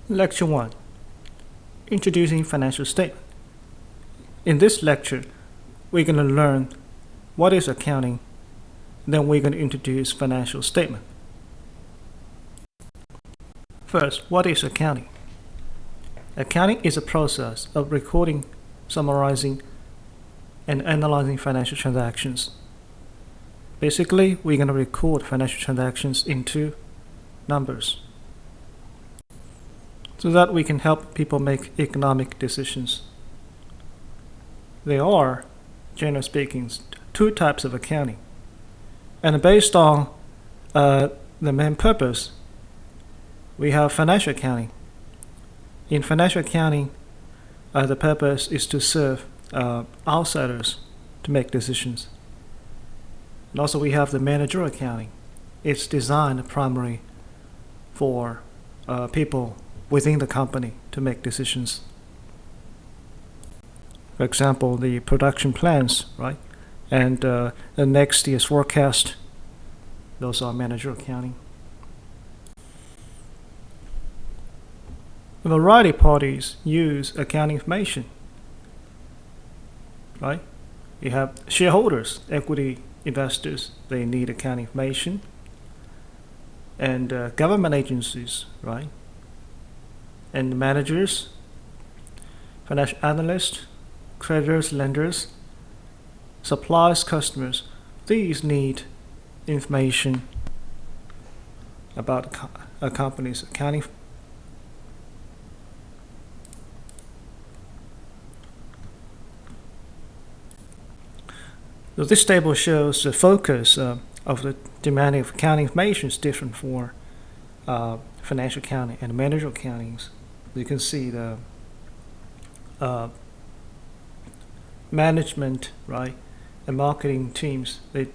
Lecture 1. Introducing Financial Statement. In this lecture, we're going to learn what is accounting, then we're going to introduce financial statement. First, what is accounting? Accounting is a process of recording, summarizing, and analyzing financial transactions. Basically, we're going to record financial transactions into numbers so that we can help people make economic decisions. There are, generally speaking, two types of accounting. And based on the main purpose, we have financial accounting. In financial accounting, the purpose is to serve outsiders to make decisions. And also we have the managerial accounting. It's designed primarily for people within the company to make decisions. For example, the production plans, right? And the next year's forecast, those are managerial accounting. A variety of parties use accounting information, right? You have shareholders, equity investors, they need accounting information. And government agencies, right? And managers, financial analysts, creditors, lenders, suppliers, customers, these need information about a company's accounting. So this table shows the focus of the demanding of accounting information is different for financial accounting and managerial accountings. You can see the management, right, and marketing teams, they're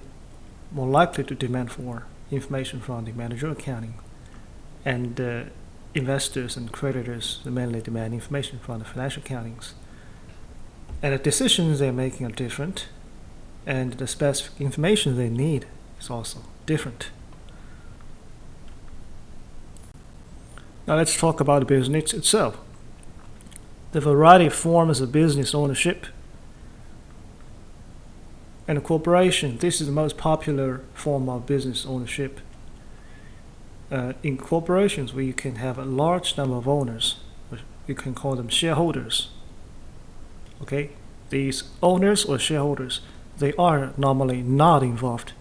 more likely to demand for information from the managerial accounting. And investors and creditors mainly demand information from the financial accountings. And the decisions they're making are different, and the specific information they need is also different. Now let's talk about the business itself. The variety of forms of business ownership. And a corporation, this is the most popular form of business ownership. In corporations, where you can have a large number of owners, you can call them shareholders. Okay, these owners or shareholders, they are normally not involved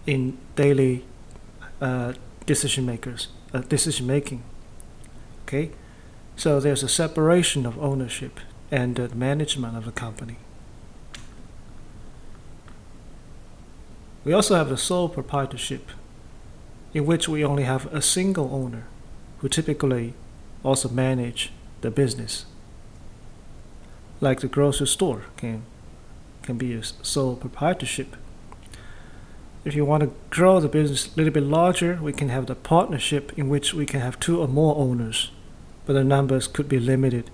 in daily decision making. Okay, so there's a separation of ownership and the management of the company. We also have the sole proprietorship, in which we only have a single owner who typically also manage the business. Like the grocery store can be a sole proprietorship. If you want to grow the business a little bit larger, we can have the partnership, in which we can have two or more owners, but the numbers could be limited,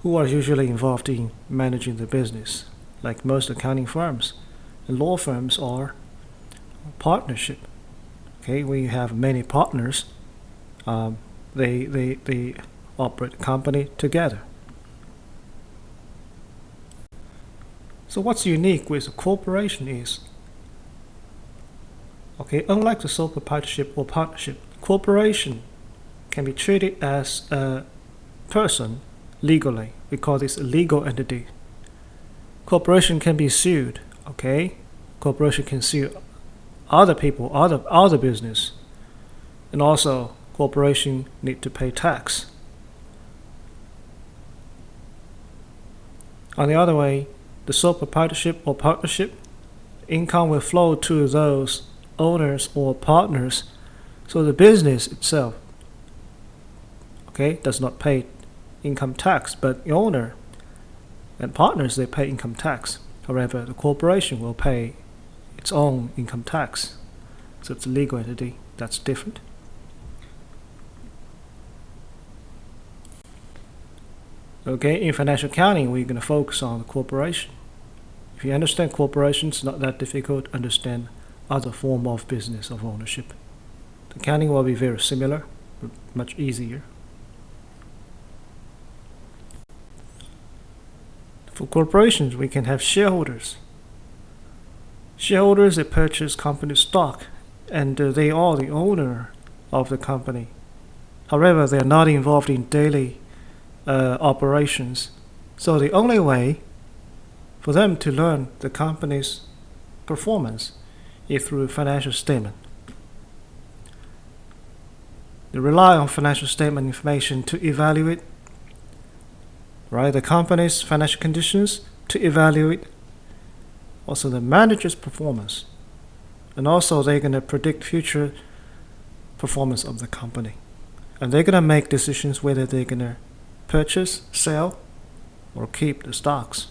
who are usually involved in managing the business, like most accounting firms. And law firms are partnership. Okay, we have many partners. They operate the company together. So what's unique with a corporation is, okay, unlike the sole proprietorship or partnership, corporation can be treated as a person legally. We call this a legal entity. Corporation can be sued. Okay, corporation can sue other people, other business, and also corporation need to pay tax. On the other way, the sole proprietorship or partnership, income will flow to those owners or partners, so the business itself, okay, does not pay income tax, but the owner and partners, they pay income tax. However, the corporation will pay its own income tax. So it's a legal entity. That's different. Okay, in financial accounting, we're going to focus on the corporation. If you understand corporation, it's not that difficult to understand other form of business of ownership. The accounting will be very similar, but much easier. For corporations, we can have shareholders. Shareholders, they purchase company stock, and they are the owner of the company. However, they are not involved in daily operations. So the only way for them to learn the company's performance is through financial statement. They rely on financial statement information to evaluate the company's financial conditions, to evaluate also the manager's performance, and also they're going to predict future performance of the company, and they're going to make decisions whether they're going to purchase, sell, or keep the stocks.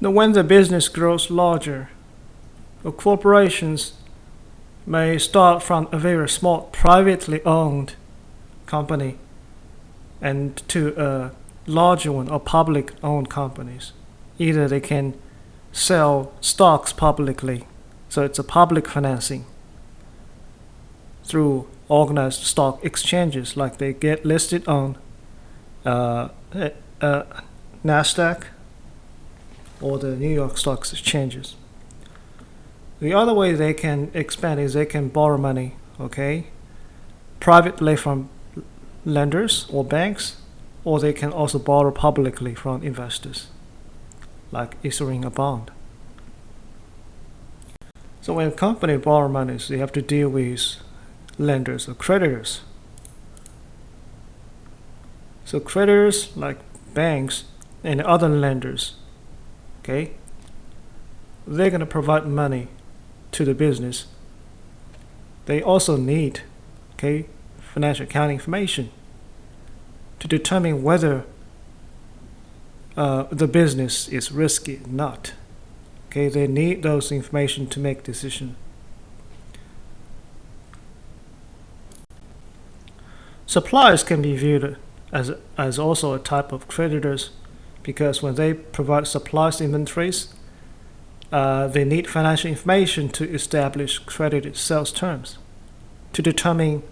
Now, when the business grows larger, the corporations may start from a very small privately owned company and to a larger one or public owned companies. Either they can sell stocks publicly, so it's a public financing through organized stock exchanges, like they get listed on NASDAQ or the New York Stock Exchanges. The other way they can expand is they can borrow money, privately from lenders or banks, or they can also borrow publicly from investors, like issuing a bond. So when a company borrows money, they have to deal with lenders or creditors. So creditors like banks and other lenders, they're going to provide money to the business. They also need financial accounting information to determine whether the business is risky or not. They need those information to make decisions. Suppliers can be viewed as also a type of creditors, because when they provide supplies inventories, they need financial information to establish credited sales terms, to determine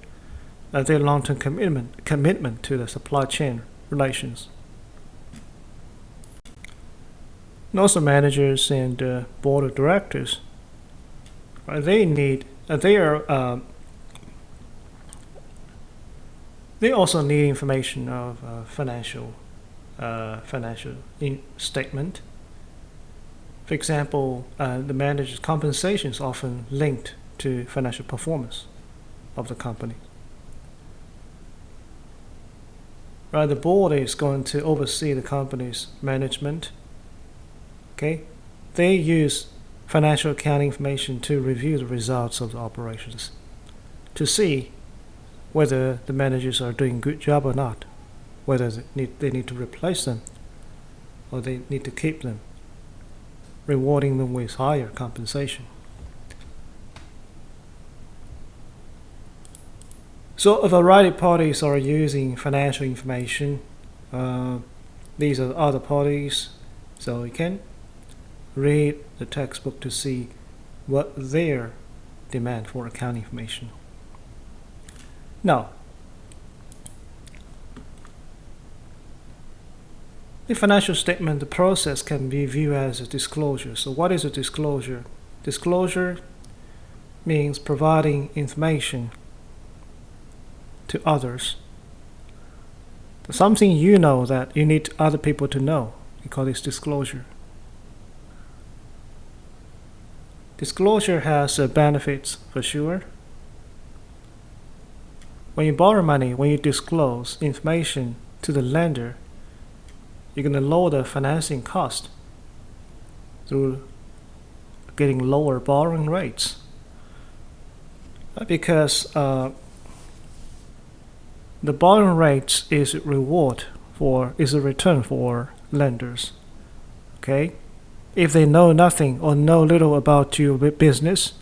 their long-term commitment to the supply chain relations. And also managers and board of directors, they also need information of financial statement. For example, the manager's compensation is often linked to financial performance of the company. The board is going to oversee the company's management. They use financial accounting information to review the results of the operations, to see whether the managers are doing a good job or not, whether they need to replace them or they need to keep them, rewarding them with higher compensation. So a variety of parties are using financial information. These are other parties, so you can read the textbook to see what their demand for accounting information. Now, the financial statement, the process can be viewed as a disclosure. So what is a disclosure? Disclosure means providing information to others. Something you know that you need other people to know. We call this disclosure. Disclosure has benefits for sure. When you borrow money, when you disclose information to the lender, you're going to lower the financing cost through getting lower borrowing rates. Because the borrowing rates is a return for lenders. If they know nothing or know little about your business,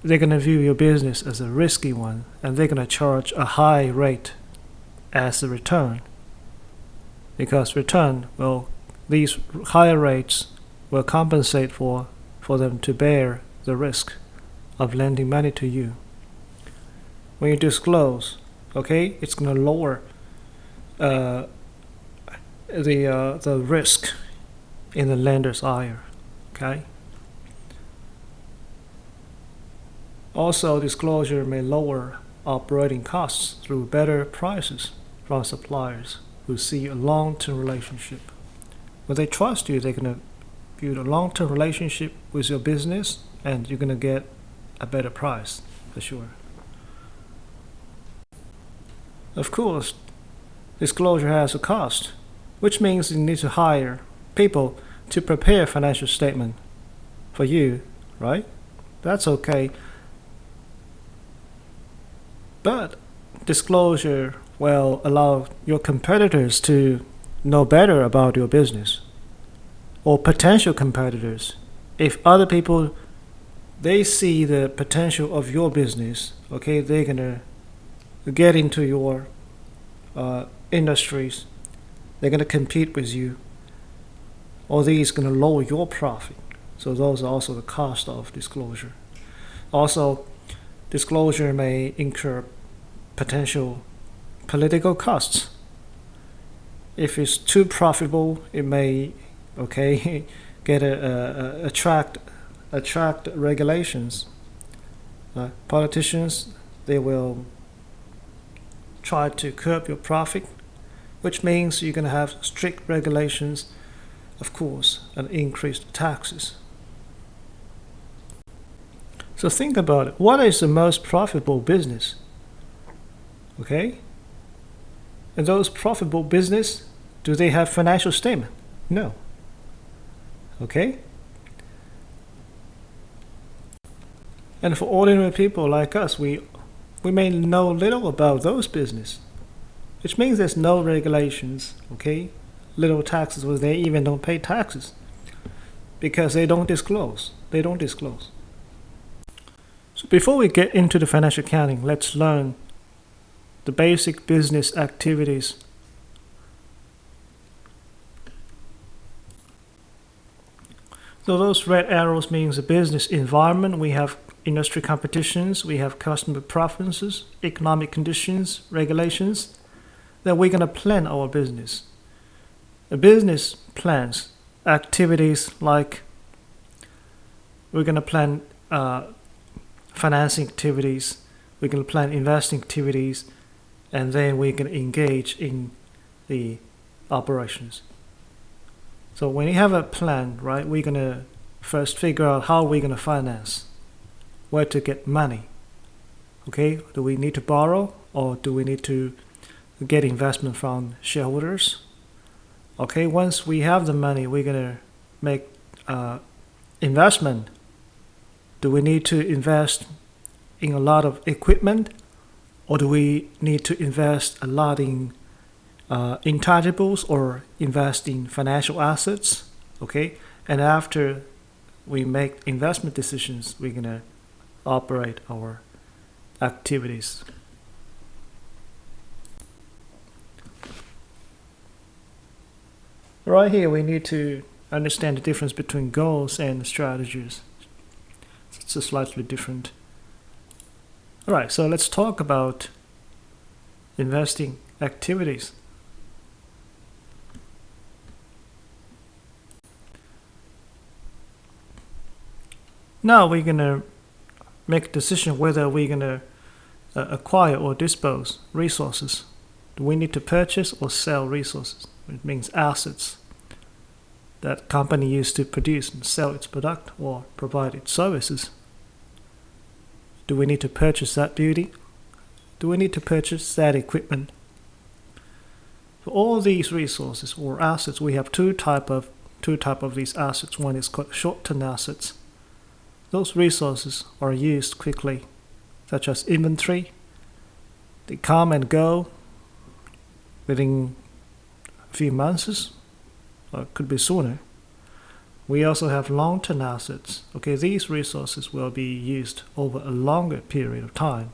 they're going to view your business as a risky one, and they're going to charge a high rate as a return. Because these higher rates will compensate for them to bear the risk of lending money to you. When you disclose, Okay, it's going to lower the risk in the lender's eye. Okay. Also, disclosure may lower operating costs through better prices from suppliers who see a long-term relationship. When they trust you, they're going to build a long-term relationship with your business, and you're going to get a better price for sure. Of course, disclosure has a cost, which means you need to hire people to prepare financial statement for you, right? That's okay. But disclosure will allow your competitors to know better about your business, or potential competitors. If other people, they see the potential of your business, okay, they're gonna get into your industries, they're gonna compete with you. All these gonna lower your profit. So those are also the cost of disclosure. Also, disclosure may incur potential political costs. If it's too profitable, it may get attract regulations. Politicians, they will try to curb your profit, which means you're going to have strict regulations, of course, and increased taxes. So think about it. What is the most profitable business? Okay? And those profitable business, do they have financial statement? No. Okay? And for ordinary people like us, we may know little about those business, which means there's no regulations, okay? Little taxes, where they even don't pay taxes because they don't disclose. They don't disclose. So before we get into the financial accounting, let's learn the basic business activities. So those red arrows means the business environment. We have industry competitions, we have customer preferences, economic conditions, regulations. Then we're going to plan our business. A business plans activities like we're going to plan financing activities, we're going to plan investing activities, and then we can engage in the operations. So when you have a plan, right, we're going to first figure out how we're going to finance, where to get money. Okay, do we need to borrow, or do we need to get investment from shareholders? Okay, once we have the money, we're going to make investment. Do we need to invest in a lot of equipment, or do we need to invest a lot in intangibles, or invest in financial assets? Okay, and after we make investment decisions, we're going to operate our activities. Right here, we need to understand the difference between goals and strategies. It's a slightly different. All right, so let's talk about investing activities. Now we're going to make a decision whether we're going to acquire or dispose resources. Do we need to purchase or sell resources? It means assets that company used to produce and sell its product or provide its services. Do we need to purchase that beauty? Do we need to purchase that equipment? For all these resources or assets, we have two type of these assets. One is called short-term assets. Those resources are used quickly, such as inventory. They come and go within a few months, or it could be sooner. We also have long-term assets. Okay, these resources will be used over a longer period of time.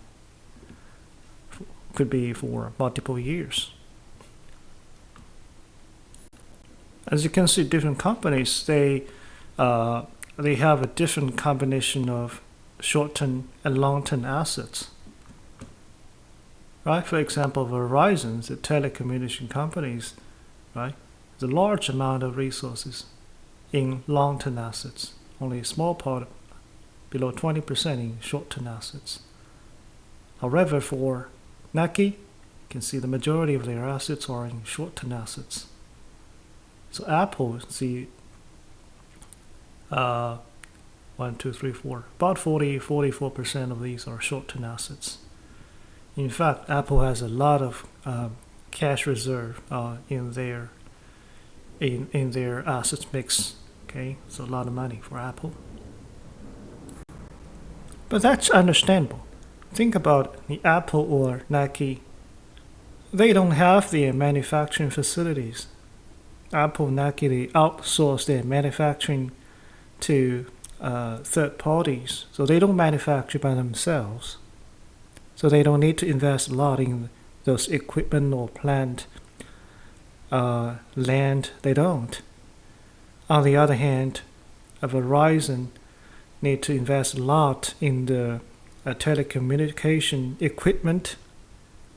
Could be for multiple years. As you can see, different companies, they have a different combination of short-term and long-term assets. right? For example, Verizon, the telecommunication companies, right? There's a large amount of resources in long-term assets, only a small part, below 20% in short-term assets. However, for Nike, you can see the majority of their assets are in short-term assets. So Apple, see, 1, 2, 3, 4, about 44% of these are short-term assets. In fact, Apple has a lot of cash reserve in their assets mix. Okay, so a lot of money for Apple. But that's understandable. Think about the Apple or Nike. They don't have their manufacturing facilities. Apple, Nike, they outsource their manufacturing to third parties. So they don't manufacture by themselves. So they don't need to invest a lot in those equipment or plant, land. They don't. On the other hand, Verizon need to invest a lot in the telecommunication equipment,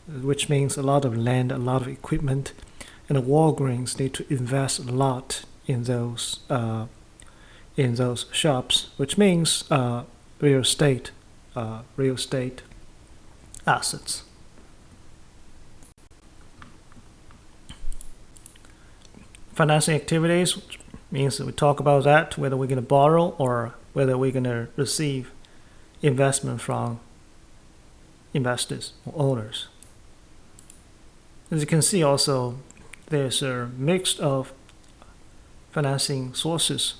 which means a lot of land, a lot of equipment, and the Walgreens need to invest a lot in those shops, which means real estate assets. Financing activities, which means that we talk about that, whether we're going to borrow or whether we're going to receive investment from investors or owners. As you can see also, there's a mix of financing sources.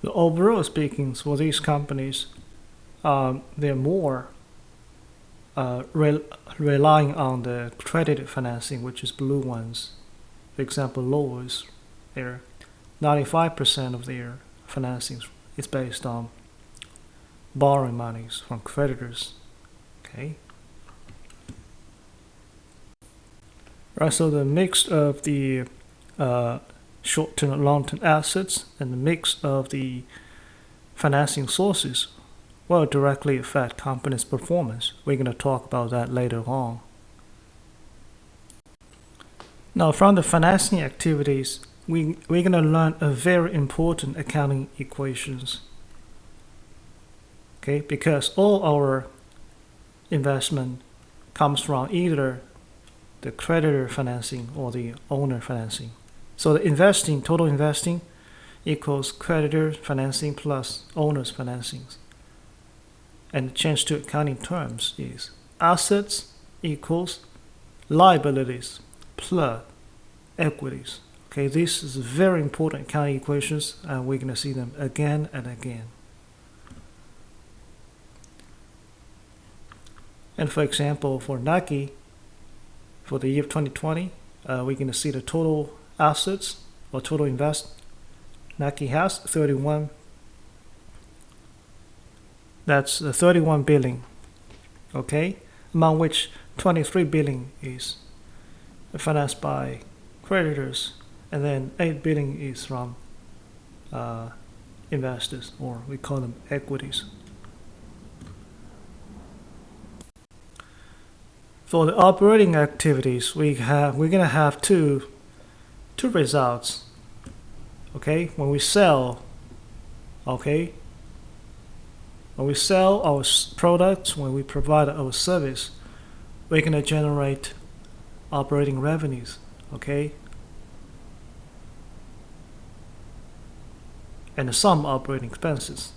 The overall speaking, for these companies, they're more relying on the credit financing, which is blue ones. For example, Lowe's, their 95% of their financing is based on borrowing monies from creditors. Okay. Right. So the mix of the short-term and long-term assets and the mix of the financing sources will directly affect company's performance. We're going to talk about that later on. Now, from the financing activities, we're going to learn a very important accounting equations. Okay, because all our investment comes from either the creditor financing or the owner financing. So the total investing equals creditor financing plus owner's financing. And the change to accounting terms is assets equals liabilities plus equities. Okay, this is very important accounting equations, and we're going to see them again and again. And for example, for Nike, for the year of 2020, we're going to see the total assets or total invest. Nike has 31. That's 31 billion. Okay, among which 23 billion is financed by creditors, and then 8 billion is from investors, or we call them equities. For the operating activities, we're gonna have two results. Okay, when we sell, okay, when we sell our products, when we provide our service, we're gonna generate operating revenues. Okay, and some operating expenses.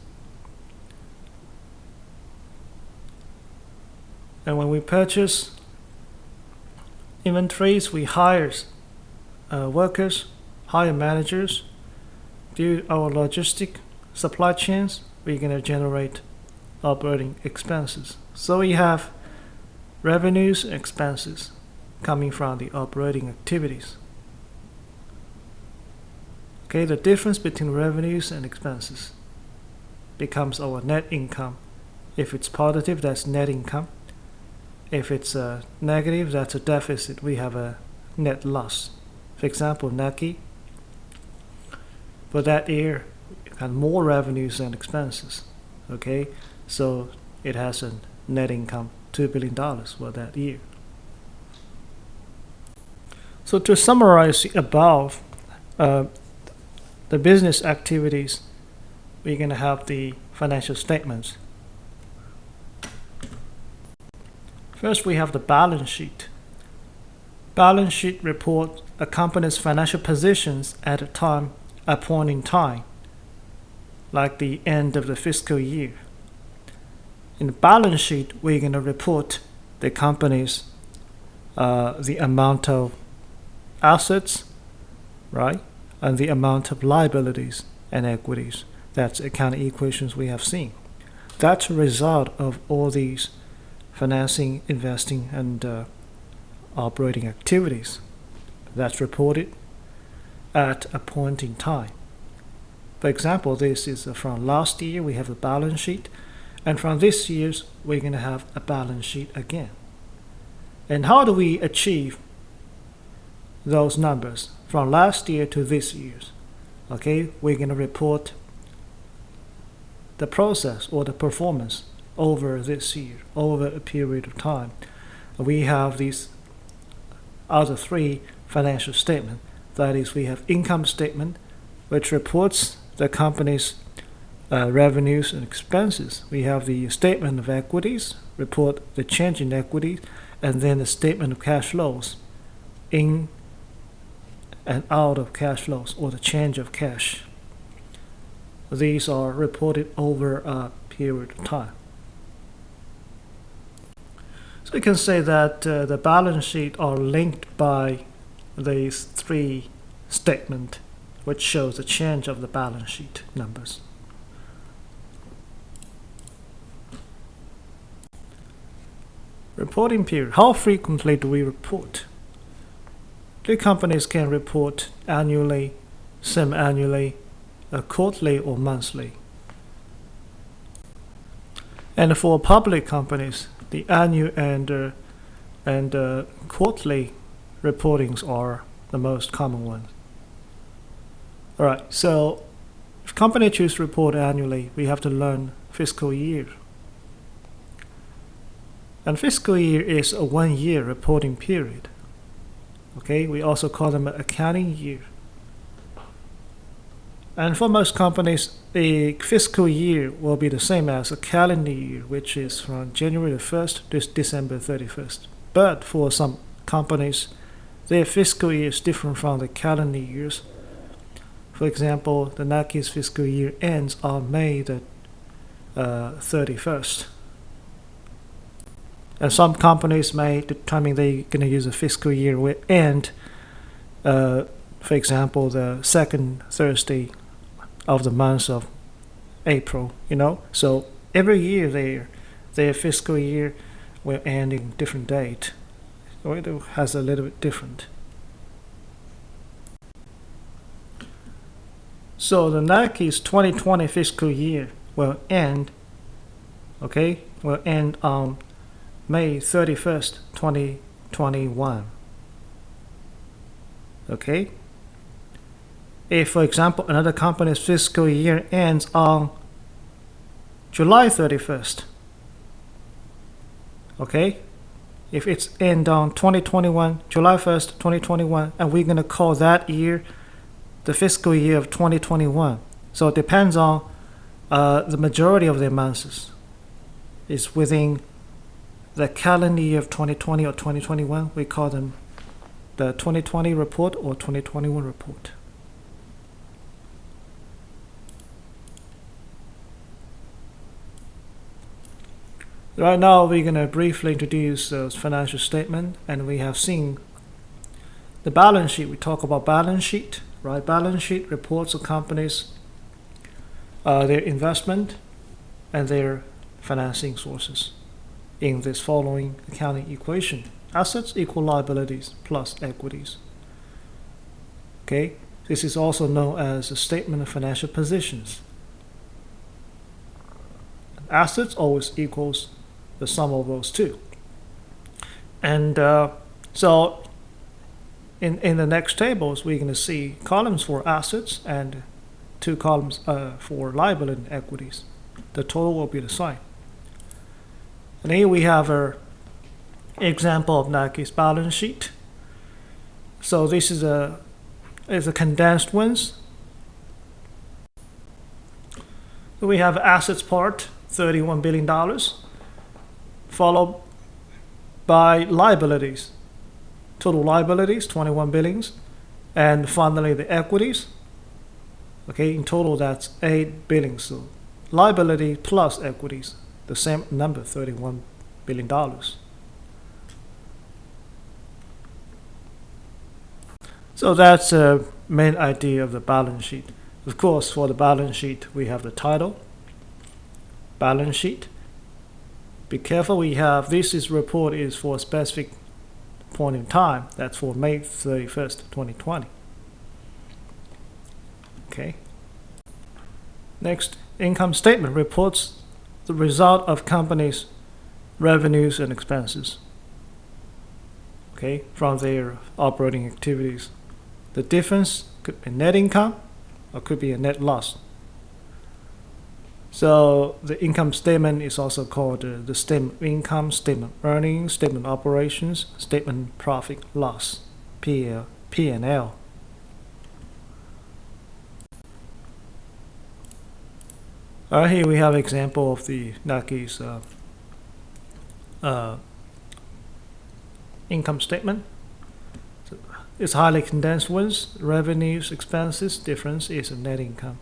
And when we purchase inventories, we hire workers, hire managers, do our logistic supply chains. We're going to generate operating expenses. So we have revenues and expenses coming from the operating activities. Okay, the difference between revenues and expenses becomes our net income. If it's positive, that's net income. If it's negative, that's a deficit. We have a net loss. For example, Nike, for that year, had more revenues than expenses. Okay, so it has a net income $2 billion for that year. So to summarize above, the business activities, we're going to have the financial statements. First, we have the balance sheet. Balance sheet reports a company's financial positions at a point in time, like the end of the fiscal year. In the balance sheet, we're going to report the company's the amount of assets, right, and the amount of liabilities and equities. That's accounting equations we have seen. That's a result of all these financing, investing, and operating activities. That's reported at a point in time. For example, this is from last year, we have a balance sheet, and from this year's, we're going to have a balance sheet again. And how do we achieve those numbers from last year to this year's? Okay, we're going to report the process or the performance over this year, over a period of time. We have these other three financial statements. That is, we have income statement, which reports the company's revenues and expenses. We have the statement of equities, report the change in equity, and then the statement of cash flows, in and out of cash flows, or the change of cash. These are reported over a period of time. So you can say that the balance sheet are linked by these three statements, which shows the change of the balance sheet numbers. Reporting period. How frequently do we report? The companies can report annually, semi-annually, quarterly, or monthly. And for public companies, the annual and quarterly reportings are the most common ones. All right, so if company choose to report annually, we have to learn fiscal year. And fiscal year is a 1 year reporting period. Okay, we also call them an accounting year. And for most companies, the fiscal year will be the same as a calendar year, which is from January the 1st to December 31st. But for some companies, their fiscal year is different from the calendar years. For example, the Nike's fiscal year ends on May the 31st. And some companies may determine they're going to use a fiscal year will end, for example, the second Thursday of the month of April, So every year their fiscal year will end in different date. So it has a little bit different. So the Nike's 2020 fiscal year will end on May 31st, 2021. Okay? If, for example, another company's fiscal year ends on July 31st, okay? If it's end on 2021, July 1st, 2021, and we're going to call that year the fiscal year of 2021. So it depends on the majority of their months is within the calendar year of 2020 or 2021. We call them the 2020 report or 2021 report. Right now, we're going to briefly introduce those financial statement, and we have seen the balance sheet. We talk about balance sheet, right? Balance sheet reports of companies, their investment, and their financing sources in this following accounting equation. Assets equal liabilities plus equities. Okay, this is also known as a statement of financial positions. Assets always equals the sum of those two. And so in the next tables, we're going to see columns for assets and 2 columns for liability and equities. The total will be the same. And here we have an example of Nike's balance sheet. So this is a condensed ones. So we have assets part, $31 billion, followed by liabilities. Total liabilities, 21 billion, and finally the equities. Okay, in total that's 8 billion. So liability plus equities, the same number, $31 billion. So that's the main idea of the balance sheet. Of course, for the balance sheet, we have the title, balance sheet. Be careful, we have this report is for a specific point in time. That's for May 31st, 2020. Okay. Next, income statement reports the result of companies' revenues and expenses. Okay, from their operating activities. The difference could be net income or could be a net loss. So the income statement is also called the statement of income, statement of earnings, statement of operations, statement of profit loss, P&L. Here we have an example of the Nike's income statement. So it's highly condensed ones, revenues, expenses, difference is a net income.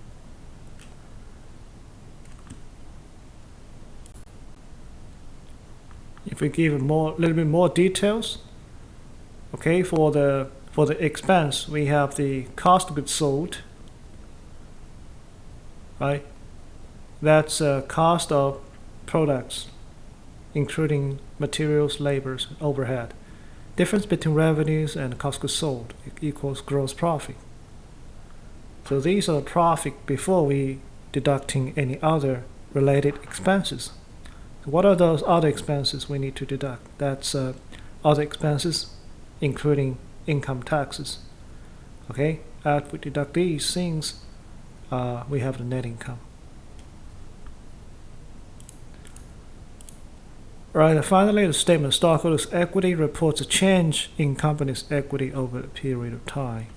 If we give a little bit more details, okay, for the expense, we have the cost of goods sold, right? That's cost of products, including materials, labors, and overhead. Difference between revenues and cost of goods sold equals gross profit. So these are profit before we deducting any other related expenses. What are those other expenses we need to deduct? That's other expenses, including income taxes. Okay, after we deduct these things, we have the net income. Right, and finally, the statement of stockholders' equity reports a change in company's equity over a period of time.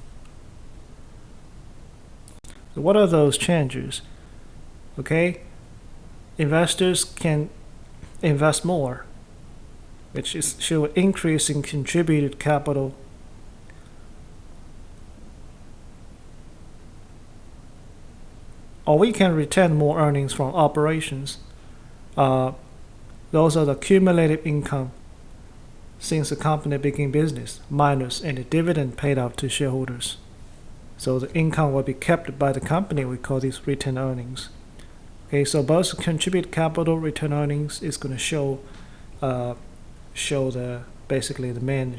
So what are those changes? Okay, investors can invest more, which is show an increase in contributed capital. Or we can retain more earnings from operations. Those are the cumulative income since the company began business, minus any dividend paid out to shareholders. So the income will be kept by the company. We call these retained earnings. Okay, so both contribute capital, return earnings is going to show the basically the main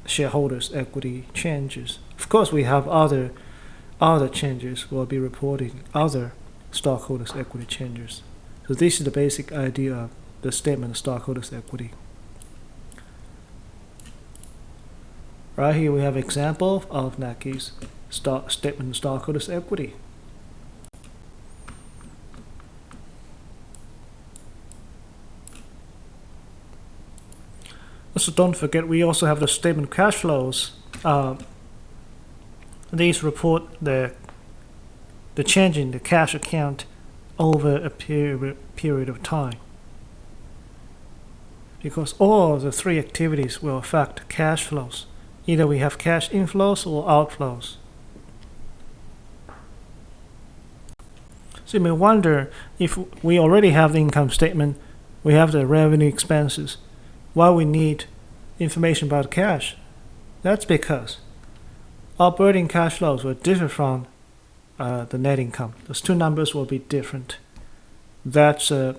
shareholders' equity changes. Of course, we have other changes. We'll be reporting other stockholders' equity changes. So this is the basic idea of the statement of stockholders' equity. Right here we have example of Nike's statement of stockholders' equity. So don't forget, we also have the statement of cash flows. These report the change in the cash account over a period of time. Because all the three activities will affect cash flows. Either we have cash inflows or outflows. So you may wonder, if we already have the income statement, we have the revenue expenses, why we need information about cash? That's because operating cash flows will differ from the net income. Those two numbers will be different. That's a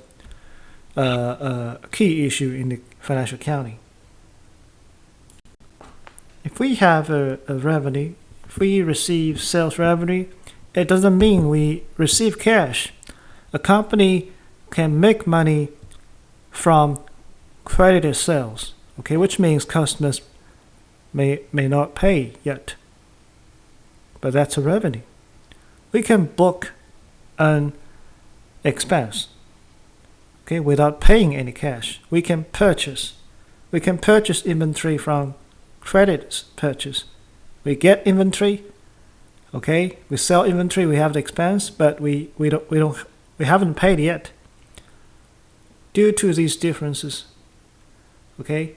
key issue in the financial accounting. If we have a revenue, if we receive sales revenue, it doesn't mean we receive cash. A company can make money from credited sales, okay, which means customers may not pay yet, but that's a revenue. We can book an expense. okay, without paying any cash. We can purchase inventory from credit purchase. We get inventory, okay, we sell inventory, we have the expense, but we haven't paid yet. Due to these differences, okay,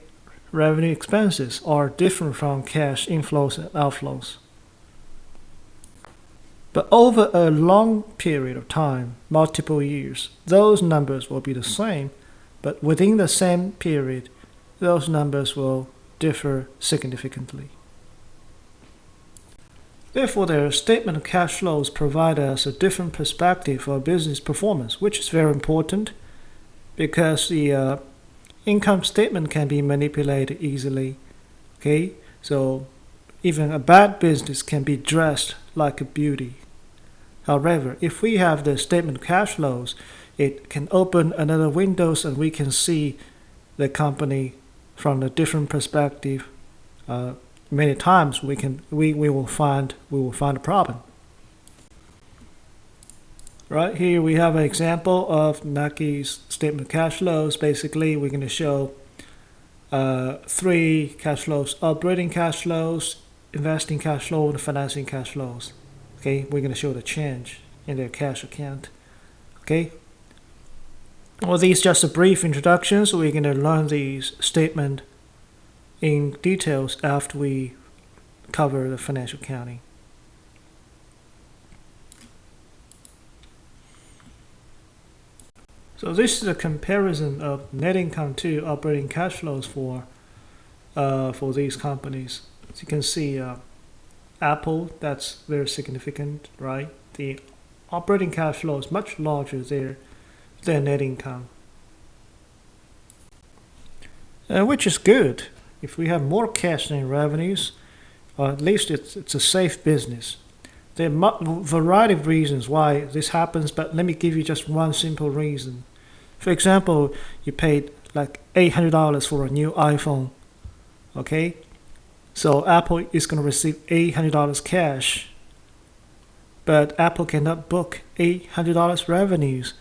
revenue expenses are different from cash inflows and outflows. But over a long period of time, multiple years, those numbers will be the same, but within the same period, those numbers will differ significantly. Therefore, their statement of cash flows provide us a different perspective for business performance, which is very important because the income statement can be manipulated easily. Okay, so even a bad business can be dressed like a beauty. However, if we have the statement of cash flows, it can open another windows and we can see the company from a different perspective. Many times we will find a problem. Right here we have an example of Naki's statement of cash flows. Basically, we're going to show 3 cash flows: operating cash flows, investing cash flow, and financing cash flows. Okay, we're going to show the change in their cash account. Okay. Well, these just a brief introduction, so we're going to learn these statement in details after we cover the financial accounting. So this is a comparison of net income to operating cash flows for these companies. As you can see, Apple, that's very significant, right? The operating cash flow is much larger than net income, which is good. If we have more cash than revenues, or at least it's a safe business. There are a variety of reasons why this happens, but let me give you just one simple reason. For example, you paid like $800 for a new iPhone, okay? So Apple is going to receive $800 cash, but Apple cannot book $800 revenues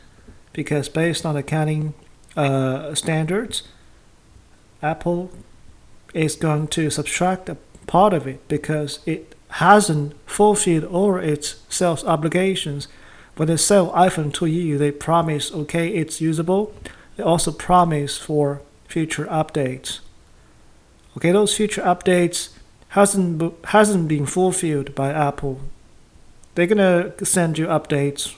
because based on accounting standards, Apple is going to subtract a part of it because it hasn't fulfilled all its sales obligations. When they sell iPhone to you, they promise, okay, it's usable. They also promise for future updates. Okay, those future updates hasn't been fulfilled by Apple. They're gonna send you updates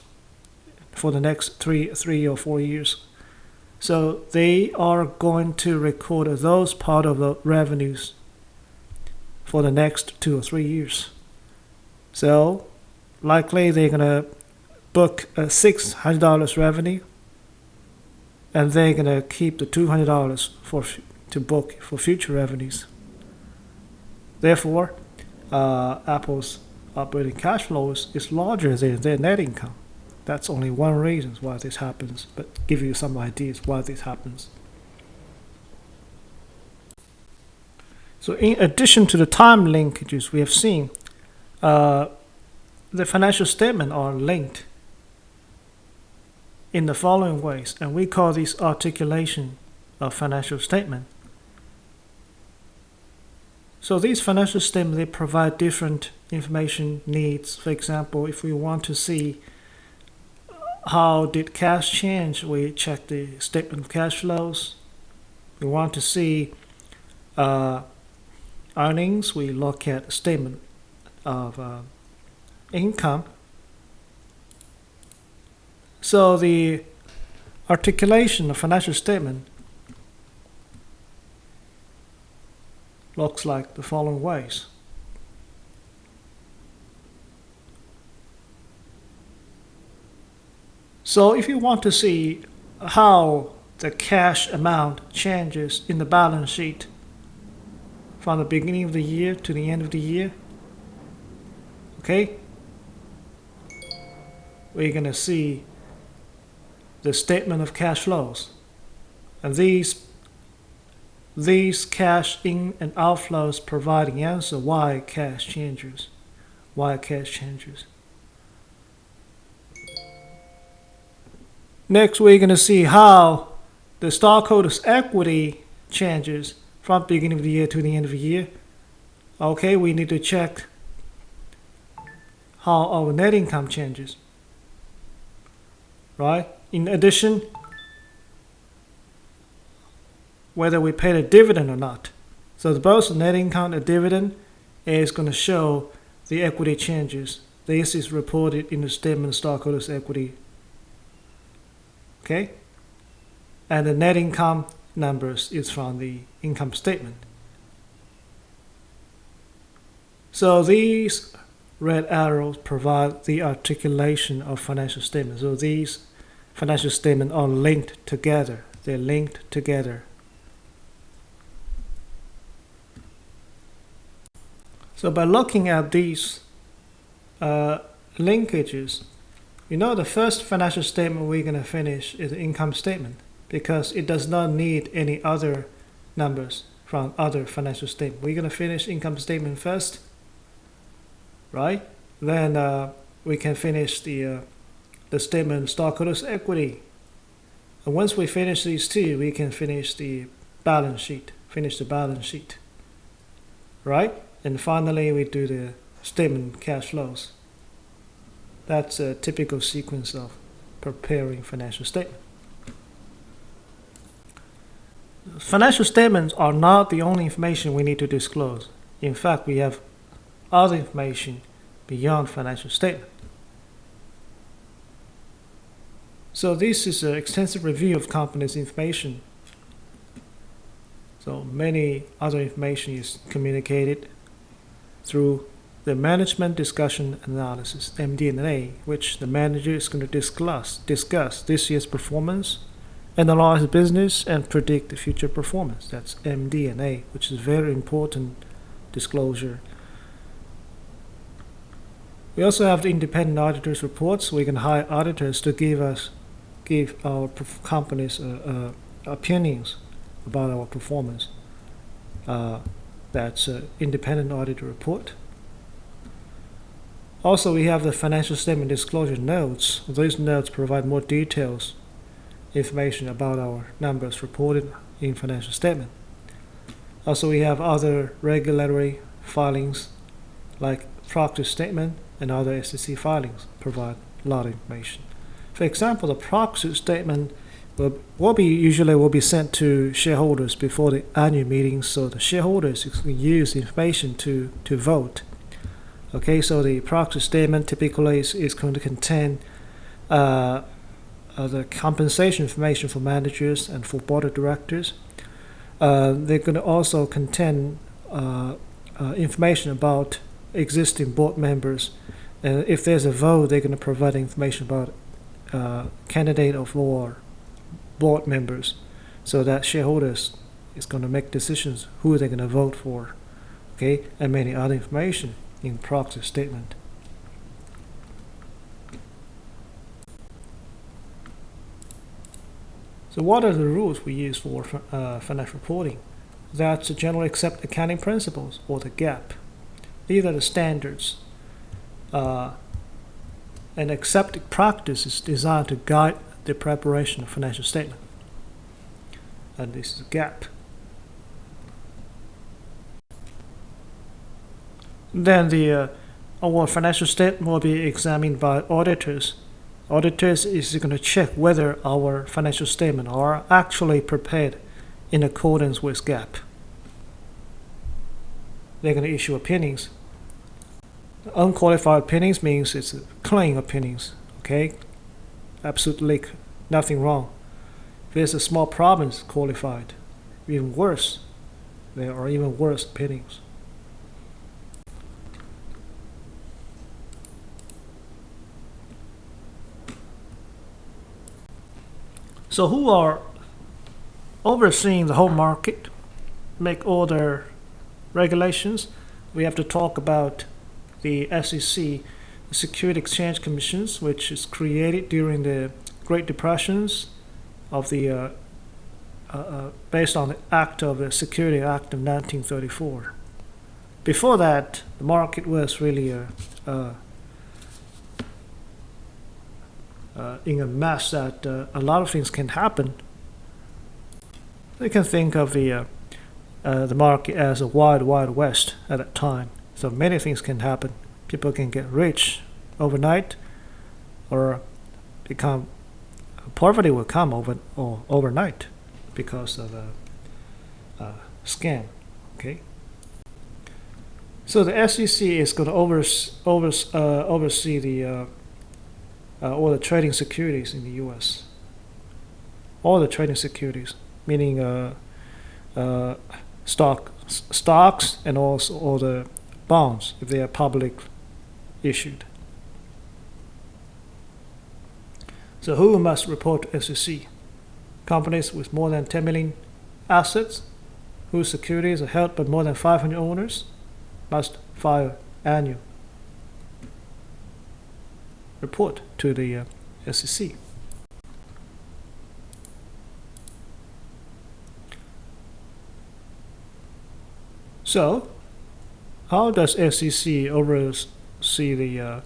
for the next three or 4 years. So they are going to record those part of the revenues for the next 2 or 3 years. So likely they're gonna book a $600 revenue, and they're gonna keep the $200 to book for future revenues. Therefore, Apple's operating cash flows is larger than their net income. That's only one reason why this happens, but give you some ideas why this happens. So in addition to the time linkages we have seen, the financial statements are linked in the following ways, and we call this articulation of financial statement. So these financial statements, they provide different information needs. For example, if we want to see how did cash change, we check the statement of cash flows. We want to see earnings, we look at the statement of income. So the articulation of financial statement looks like the following ways. So if you want to see how the cash amount changes in the balance sheet from the beginning of the year to the end of the year, okay, we're going to see the statement of cash flows, and these cash in and outflows provide the answer why cash changes. Next, we're going to see how the stockholders' equity changes from the beginning of the year to the end of the year. Okay, we need to check how our net income changes, right? In addition, whether we paid a dividend or not. So both the net income and dividend is going to show the equity changes. This is reported in the statement of stockholders' equity. Okay? And the net income numbers is from the income statement. So these red arrows provide the articulation of financial statements. So these financial statements are linked together. They're linked together. So by looking at these linkages, you know the first financial statement we're going to finish is the income statement because it does not need any other numbers from other financial statements. We're going to finish income statement first, right? Then we can finish the statement of stockholders' equity. And once we finish these two, we can finish the balance sheet, right? And finally, we do the statement of cash flows. That's a typical sequence of preparing financial statement. Financial statements are not the only information we need to disclose. In fact, we have other information beyond financial statement. So this is an extensive review of company's information. So many other information is communicated through the management discussion analysis, MD&A, which the manager is going to discuss this year's performance, analyze the business, and predict the future performance. That's MD&A, which is a very important disclosure. We also have the independent auditors' reports. We can hire auditors to give our companies opinions about our performance. That's an independent auditor report. Also, we have the financial statement disclosure notes. These notes provide more details, information about our numbers reported in financial statement. Also, we have other regulatory filings like proxy statement and other SEC filings provide a lot of information. For example, the proxy statement will be sent to shareholders before the annual meeting, so the shareholders can use information to vote. Okay, so the proxy statement typically is going to contain the compensation information for managers and for board of directors. They're going to also contain information about existing board members. And if there's a vote, they're going to provide information about candidate or board members, so that shareholders is going to make decisions who they're going to vote for. Okay, and many other information in proxy statement. So what are the rules we use for financial reporting? That's the generally accepted accounting principles, or the GAAP. These are the standards. An accepted practice is designed to guide the preparation of financial statement. And this is a GAAP. Then our financial statement will be examined by auditors. Auditors is going to check whether our financial statements are actually prepared in accordance with GAAP. They're going to issue opinions. Unqualified opinions means it's clean opinions. Okay, absolutely nothing wrong. If there's a small problem, it's qualified. Even worse, there are even worse opinions. So who are overseeing the whole market, make all their regulations? We have to talk about the SEC, the Security Exchange Commissions, which is created during the Great Depressions of the based on the Act of the Security Act of 1934. Before that, the market was really in a mess that a lot of things can happen. You can think of the market as a wild, wild west at that time. So many things can happen. People can get rich overnight, or become poverty will come overnight because of a scam. Okay. So the SEC is going to oversee the all the trading securities in the U.S. All the trading securities, meaning stocks and also all the bonds if they are public issued. So who must report to SEC? Companies with more than 10 million assets, whose securities are held by more than 500 owners, must file annual report to the SEC. So, how does SEC oversee the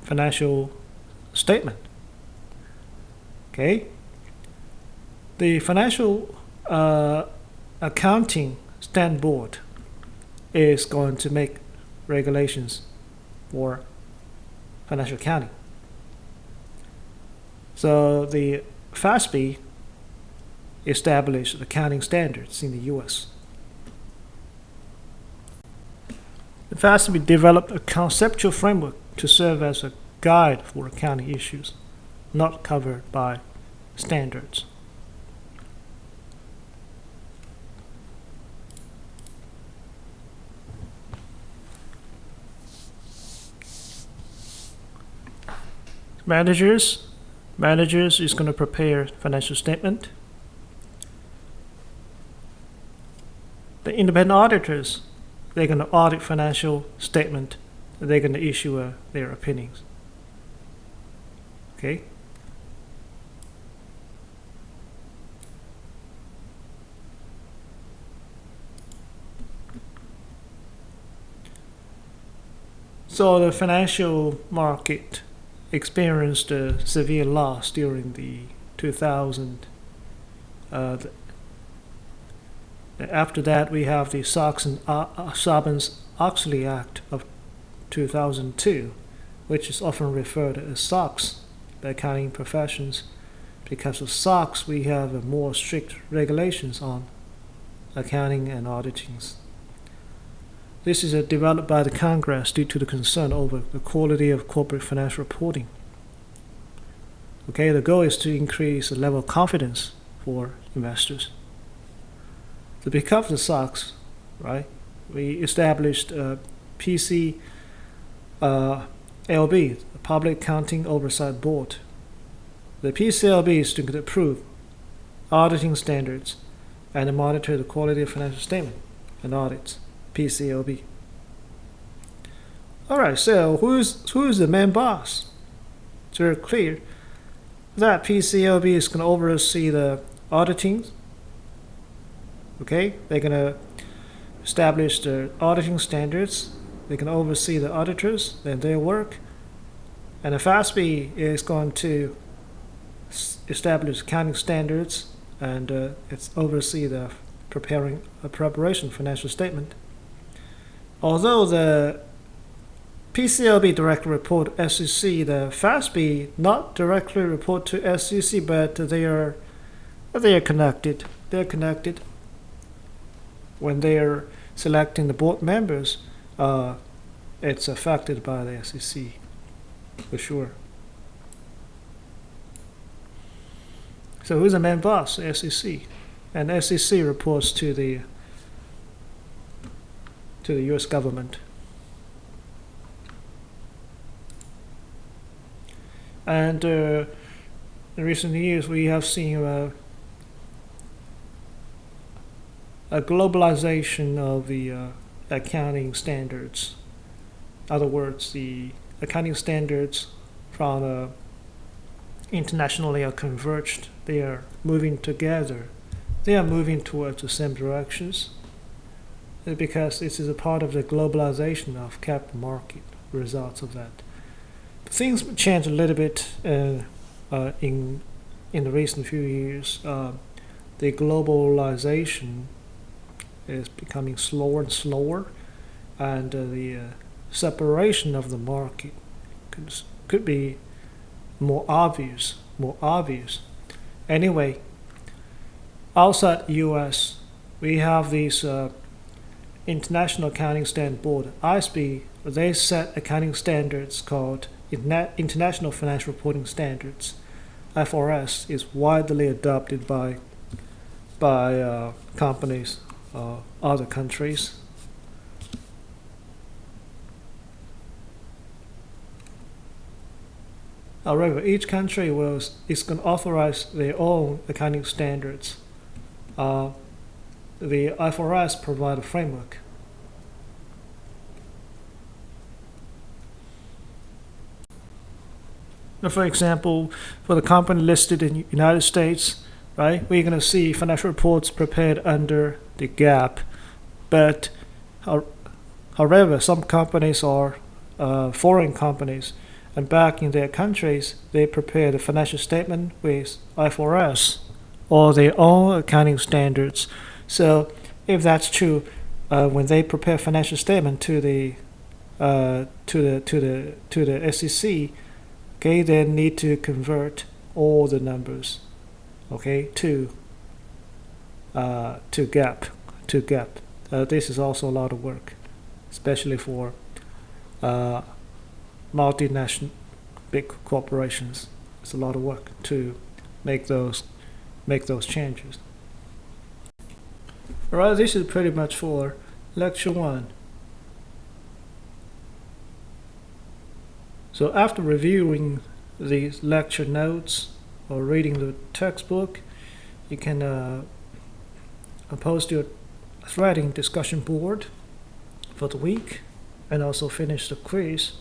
financial statement? Okay, the Financial Accounting Standard Board is going to make regulations for financial accounting. So the FASB established accounting standards in the U.S. The FASB developed a conceptual framework to serve as a guide for accounting issues not covered by standards. Managers is going to prepare financial statement. The independent auditors, they're going to audit financial statement. They're going to issue their opinions. Okay. So the financial market experienced a severe loss during the 2000. After that, we have the Sarbanes-Oxley Act of 2002, which is often referred to as SOX by accounting professions. Because of SOX, we have more strict regulations on accounting and auditing. This is developed by the Congress due to the concern over the quality of corporate financial reporting. Okay, the goal is to increase the level of confidence for investors. So because of the SOX, right, we established PCLB, the Public Accounting Oversight Board. The PCLB is to approve auditing standards and monitor the quality of financial statement and audits. PCLB. All right, so who's the main boss? It's very clear that PCLB is going to oversee the auditing. Okay, they're going to establish the auditing standards. They can oversee the auditors and their work. And the FASB is going to establish accounting standards and it's oversee the preparation financial statement. Although the PCLB directly report SEC, the FASB not directly report to SEC, but they are connected. They're connected. When they are selecting the board members, it's affected by the SEC, for sure. So who's the main boss? The SEC, and SEC reports to the U.S. government. And in recent years, we have seen a globalization of the accounting standards. In other words, the accounting standards from internationally are converged. They are moving together. They are moving towards the same directions. Because this is a part of the globalization of capital market results of that. Things change a little bit in the recent few years, the globalization is becoming slower and slower, and the separation of the market could be more obvious. Anyway, outside U.S., we have these International Accounting Standard Board, ISB. They set accounting standards called International Financial Reporting Standards. IFRS is widely adopted by companies, other countries. However, each country is going to authorize their own accounting standards. The IFRS provide a framework. Now, for example, for the company listed in the United States, right, we're going to see financial reports prepared under the GAAP. But however, some companies are foreign companies, and back in their countries, they prepare the financial statement with IFRS or their own accounting standards. So, if that's true, when they prepare financial statement to the SEC, okay, they need to convert all the numbers, okay, to GAAP. This is also a lot of work, especially for multinational big corporations. It's a lot of work to make those changes. Alright, this is pretty much for lecture 1. So after reviewing these lecture notes or reading the textbook, you can post your threading discussion board for the week and also finish the quiz.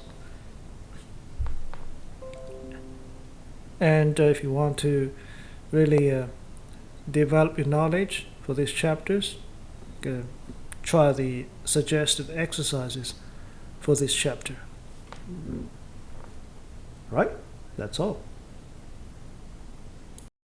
And if you want to really develop your knowledge for these chapters, try the suggested exercises for this chapter. Right? That's all.